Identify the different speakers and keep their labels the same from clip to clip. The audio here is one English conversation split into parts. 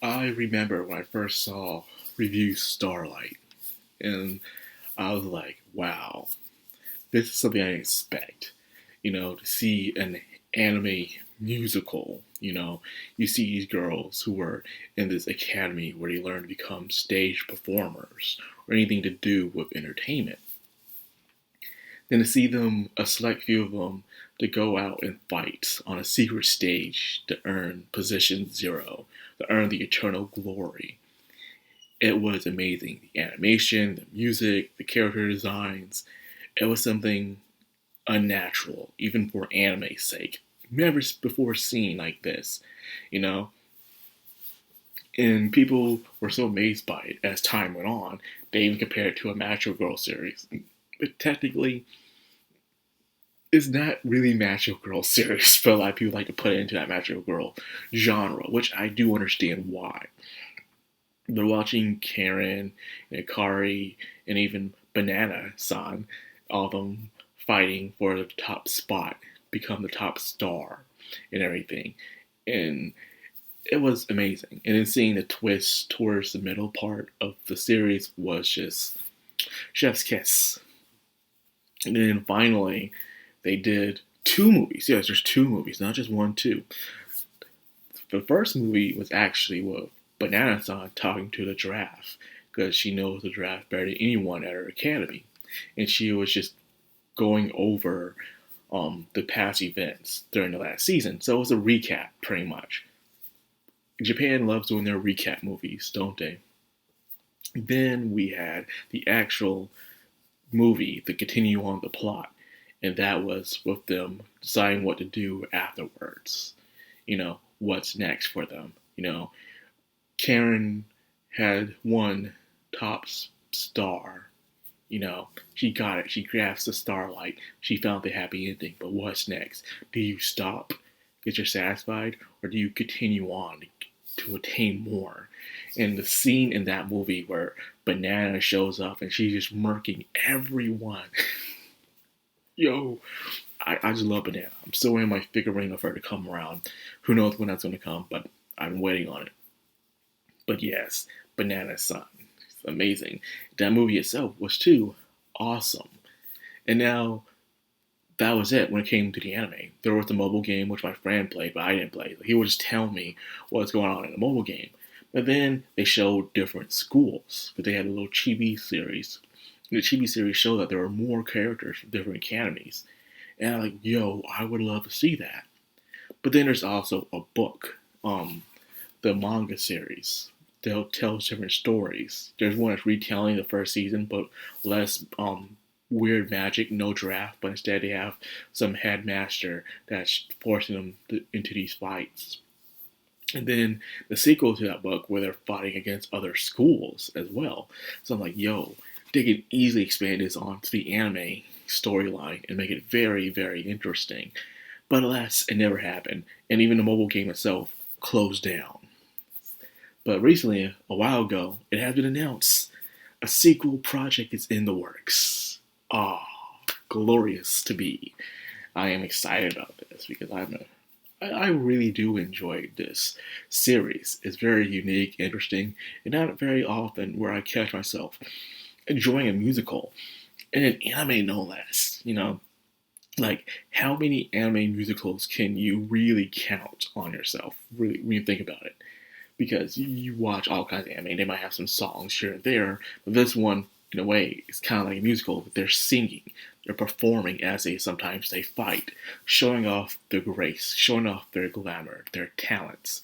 Speaker 1: I remember when I first saw Revue Starlight, and I was like, wow, this is something I didn't expect. To see an anime musical. You see these girls who were in this academy where they learn to become stage performers or anything to do with entertainment. Then to see them, a select few of them, to go out and fight on a secret stage to earn position zero, to earn the eternal glory. It was amazing. The animation, the music, the character designs. It was something unnatural, even for anime's sake. Never before seen like this, you know? And people were so amazed by it as time went on, they even compared it to a Macho Girl series. But technically, it's not really Macho Girl series, but a lot of people like to put it into that Macho Girl genre, which I do understand why. But watching Karen and Akari and even Banana San, all of them fighting for the top spot, become the top star and everything. And it was amazing. And then seeing the twist towards the middle part of the series was just chef's kiss. And then finally, they did two movies. Yes, there's two movies, not just one, two. The first movie was actually with Banana-san talking to the giraffe because she knows the giraffe better than anyone at her academy, and she was just going over the past events during the last season. So it was a recap, pretty much. Japan loves doing their recap movies, don't they? Then we had the actual movie to continue on the plot, and that was with them deciding what to do afterwards. What's next for them. Karen had one top star. She got it. She grasped the starlight. She found the happy ending. But what's next? Do you stop because you're satisfied, or do you continue on to attain more? And the scene in that movie where Banana shows up and she's just murking everyone. Yo, I just love Banana. I'm still waiting my figurine of her to come around. Who knows when that's going to come, but I'm waiting on it. But yes, Banana Sun. It's amazing. That movie itself was too awesome. And now that was it when it came to the anime. There was the mobile game which my friend played, but I didn't play. He would just tell me what's going on in the mobile game. But then they showed different schools, because they had a little chibi series. And the chibi series showed that there were more characters from different academies. And I'm like, yo, I would love to see that. But then there's also a book, the manga series. They'll tell different stories. There's one that's retelling the first season, but less weird magic, no draft, but instead they have some headmaster that's forcing them into these fights. And then the sequel to that book where they're fighting against other schools as well. So I'm like, yo, they could easily expand this onto the anime storyline and make it very, very interesting. But alas, it never happened. And even the mobile game itself closed down. But recently, a while ago, it has been announced a sequel project is in the works. Ah, glorious to be. I am excited about this because I really do enjoy this series. It's very unique, interesting, and not very often where I catch myself enjoying a musical and an anime no less. Like how many anime musicals can you really count on yourself? Really, when you think about it, because you watch all kinds of anime, they might have some songs here and there, but this one, in a way, is kind of like a musical. They're singing, they're performing as they fight, showing off their grace, showing off their glamour, their talents,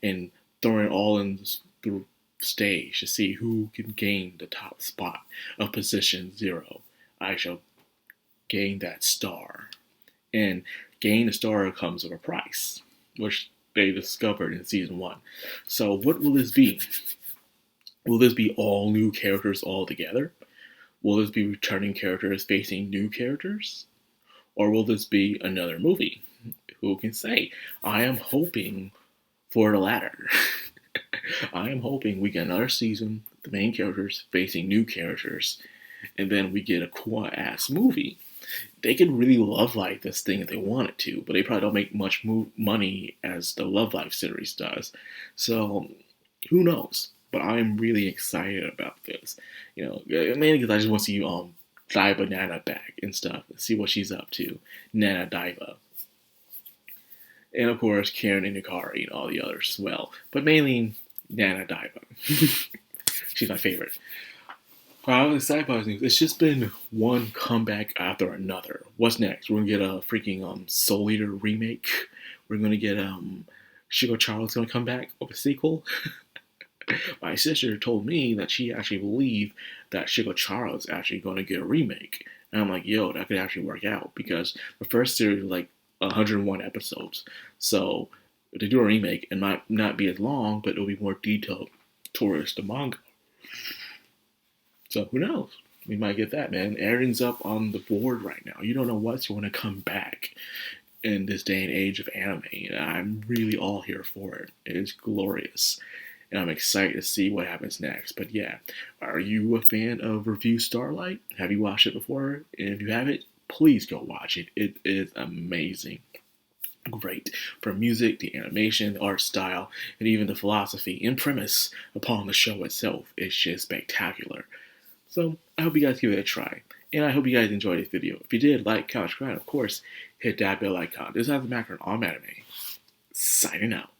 Speaker 1: and throwing it all in the stage to see who can gain the top spot of position zero. I shall gain that star. And gaining the star comes with a price, which they discovered in season one. So what will this be? Will this be all new characters altogether? Will this be returning characters facing new characters? Or will this be another movie? Who can say? I am hoping for the latter. I am hoping we get another season, the main characters facing new characters, and then we get a cool ass movie. They could really Love Life this thing if they wanted to, but they probably don't make much money as the Love Life series does. So Who knows? But I am really excited about this. You know, mainly because I just want to see Diva Banana back and stuff, and see what she's up to. Nana Diva. And of course, Karen and Yukari and all the others as well. But mainly Nana Diva. She's my favorite. Probably sci-fi news. It's just been one comeback after another. What's next? We're gonna get a freaking Soul Eater remake. We're gonna get Shigo Charles gonna come back with a sequel. My sister told me that she actually believed that Shigo Charles is actually gonna get a remake. And I'm like, yo, that could actually work out because the first series was like 101 episodes. So if they do a remake, it might not be as long, but it'll be more detailed towards the manga. So who knows? We might get that, man. Everything's up on the board right now. You don't know what's going to come back in this day and age of anime. And I'm really all here for it. It is glorious. And I'm excited to see what happens next. But yeah, are you a fan of Revue Starlight? Have you watched it before? And if you haven't, please go watch it. It is amazing. Great. From music, the animation, the art style, and even the philosophy and premise upon the show itself. It's just spectacular. So I hope you guys give it a try. And I hope you guys enjoyed this video. If you did, like, comment, subscribe, of course, hit that bell icon. This has the Madcrownxox on anime. Signing out.